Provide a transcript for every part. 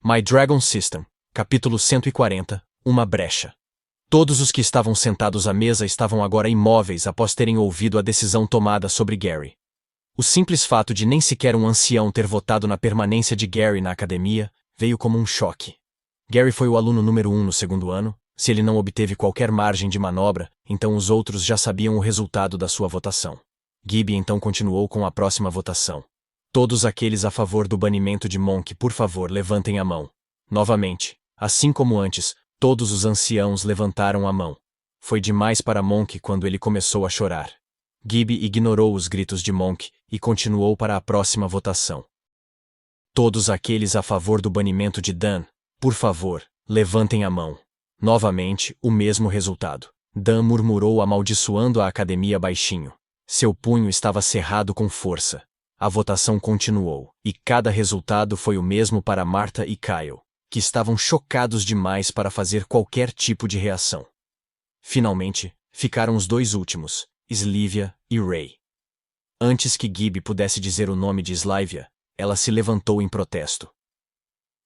My Dragon System, capítulo 140, Uma brecha. Todos os que estavam sentados à mesa estavam agora imóveis após terem ouvido a decisão tomada sobre Gary. O simples fato de nem sequer um ancião ter votado na permanência de Gary na academia veio como um choque. Gary foi o aluno número 1 no segundo ano. Se ele não obteve qualquer margem de manobra, então os outros já sabiam o resultado da sua votação. Gibby então continuou com a próxima votação. Todos aqueles a favor do banimento de Monk, por favor, levantem a mão. Novamente, assim como antes, todos os anciãos levantaram a mão. Foi demais para Monk quando ele começou a chorar. Gibby ignorou os gritos de Monk e continuou para a próxima votação. Todos aqueles a favor do banimento de Dan, por favor, levantem a mão. Novamente, o mesmo resultado. Dan murmurou amaldiçoando a academia baixinho. Seu punho estava cerrado com força. A votação continuou, e cada resultado foi o mesmo para Martha e Kyle, que estavam chocados demais para fazer qualquer tipo de reação. Finalmente, ficaram os dois últimos, Slivia e Ray. Antes que Gibby pudesse dizer o nome de Slivia, ela se levantou em protesto.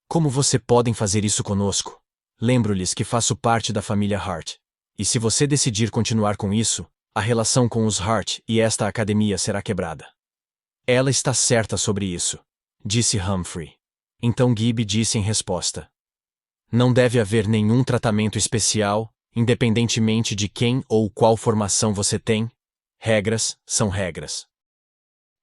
Como você podem fazer isso conosco? Lembro-lhes que faço parte da família Hart. E se você decidir continuar com isso, a relação com os Hart e esta academia será quebrada. Ela está certa sobre isso, disse Humphrey. Então Gibby disse em resposta. Não deve haver nenhum tratamento especial, independentemente de quem ou qual formação você tem. Regras são regras.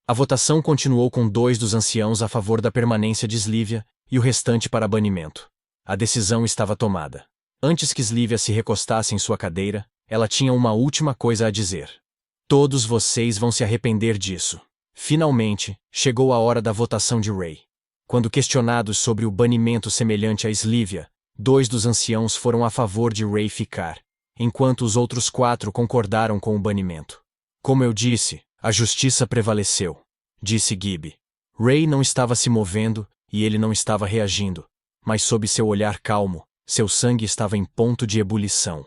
A votação continuou com 2 dos anciãos a favor da permanência de Slivia e o restante para banimento. A decisão estava tomada. Antes que Slivia se recostasse em sua cadeira, ela tinha uma última coisa a dizer. Todos vocês vão se arrepender disso. Finalmente, chegou a hora da votação de Ray. Quando questionados sobre o banimento semelhante a Slivia, 2 dos anciãos foram a favor de Ray ficar, enquanto os outros 4 concordaram com o banimento. Como eu disse, a justiça prevaleceu, disse Gibby. Ray não estava se movendo e ele não estava reagindo. Mas sob seu olhar calmo, seu sangue estava em ponto de ebulição.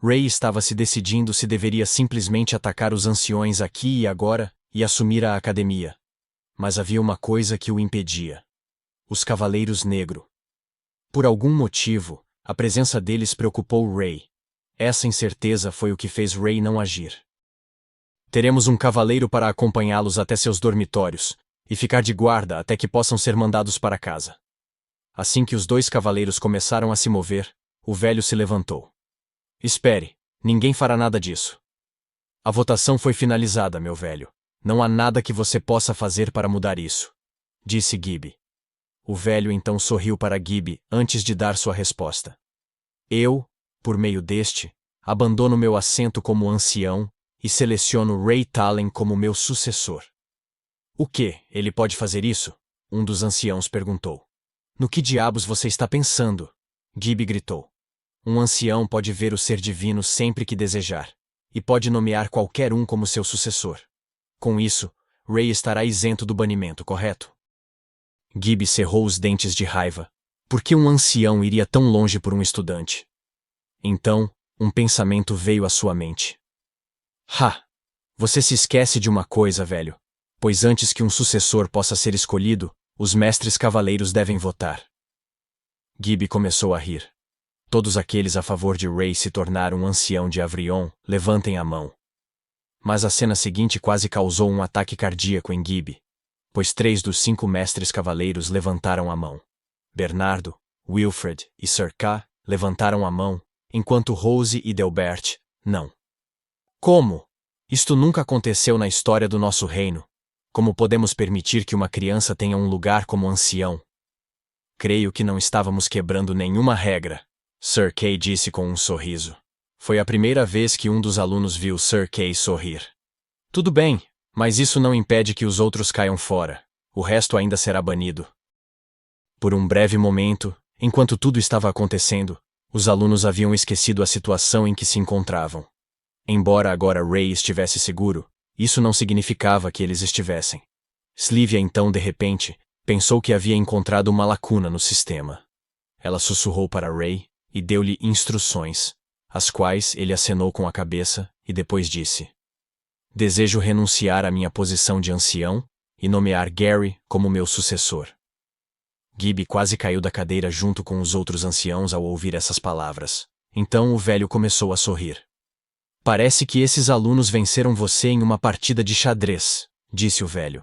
Ray estava se decidindo se deveria simplesmente atacar os anciões aqui e agora e assumir a academia. Mas havia uma coisa que o impedia. Os Cavaleiros Negro. Por algum motivo, a presença deles preocupou Ray. Essa incerteza foi o que fez Ray não agir. Teremos um cavaleiro para acompanhá-los até seus dormitórios e ficar de guarda até que possam ser mandados para casa. Assim que os 2 cavaleiros começaram a se mover, o velho se levantou. Espere, ninguém fará nada disso. A votação foi finalizada, meu velho. Não há nada que você possa fazer para mudar isso, disse Gibby. O velho então sorriu para Gibby antes de dar sua resposta. Eu, por meio deste, abandono meu assento como ancião e seleciono Ray Tallon como meu sucessor. O que, ele pode fazer isso? Um dos anciãos perguntou. No que diabos você está pensando? Gibby gritou. Um ancião pode ver o ser divino sempre que desejar, e pode nomear qualquer um como seu sucessor. Com isso, Ray estará isento do banimento, correto? Gibby cerrou os dentes de raiva. Por que um ancião iria tão longe por um estudante? Então, um pensamento veio à sua mente. Você se esquece de uma coisa, velho. Pois antes que um sucessor possa ser escolhido, os mestres cavaleiros devem votar. Gibby começou a rir. Todos aqueles a favor de Ray se tornar um ancião de Avrion, levantem a mão. Mas a cena seguinte quase causou um ataque cardíaco em Gibby, pois 3 dos 5 mestres cavaleiros levantaram a mão. Bernardo, Wilfred e Sir K levantaram a mão, enquanto Rose e Delbert, não. Como? Isto nunca aconteceu na história do nosso reino. Como podemos permitir que uma criança tenha um lugar como ancião? Creio que não estávamos quebrando nenhuma regra, Sir Kay disse com um sorriso. Foi a primeira vez que um dos alunos viu Sir Kay sorrir. Tudo bem, mas isso não impede que os outros caiam fora. O resto ainda será banido. Por um breve momento, enquanto tudo estava acontecendo, os alunos haviam esquecido a situação em que se encontravam. Embora agora Ray estivesse seguro, isso não significava que eles estivessem. Slivia então, de repente, pensou que havia encontrado uma lacuna no sistema. Ela sussurrou para Ray e deu-lhe instruções, as quais ele acenou com a cabeça e depois disse: Desejo renunciar à minha posição de ancião e nomear Gary como meu sucessor. Gibby quase caiu da cadeira junto com os outros anciãos ao ouvir essas palavras. Então o velho começou a sorrir. Parece que esses alunos venceram você em uma partida de xadrez, disse o velho.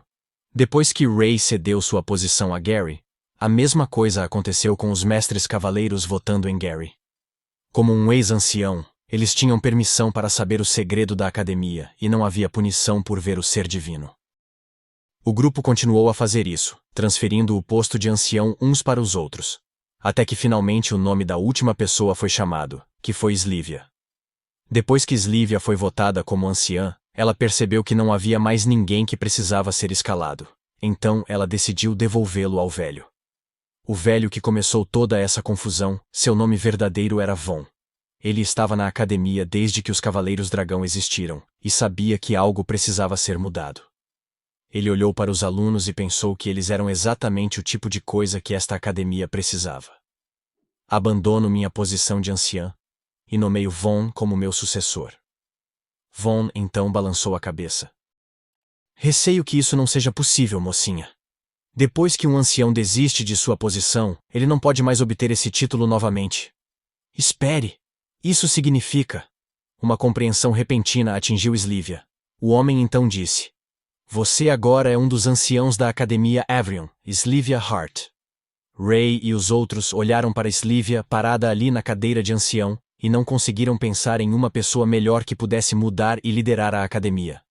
Depois que Ray cedeu sua posição a Gary, a mesma coisa aconteceu com os mestres cavaleiros votando em Gary. Como um ex-ancião, eles tinham permissão para saber o segredo da academia e não havia punição por ver o ser divino. O grupo continuou a fazer isso, transferindo o posto de ancião uns para os outros, até que finalmente o nome da última pessoa foi chamado, que foi Slivia. Depois que Slivia foi votada como anciã, ela percebeu que não havia mais ninguém que precisava ser escalado, então ela decidiu devolvê-lo ao velho. O velho que começou toda essa confusão, seu nome verdadeiro era Von. Ele estava na academia desde que os Cavaleiros Dragão existiram, e sabia que algo precisava ser mudado. Ele olhou para os alunos e pensou que eles eram exatamente o tipo de coisa que esta academia precisava. Abandono minha posição de anciã e nomeio Von como meu sucessor. Von então balançou a cabeça. Receio que isso não seja possível, mocinha. Depois que um ancião desiste de sua posição, ele não pode mais obter esse título novamente. Espere! Isso significa... Uma compreensão repentina atingiu Slivia. O homem então disse: Você agora é um dos anciãos da Academia Avrion, Slivia Hart. Ray e os outros olharam para Slivia parada ali na cadeira de ancião, e não conseguiram pensar em uma pessoa melhor que pudesse mudar e liderar a academia.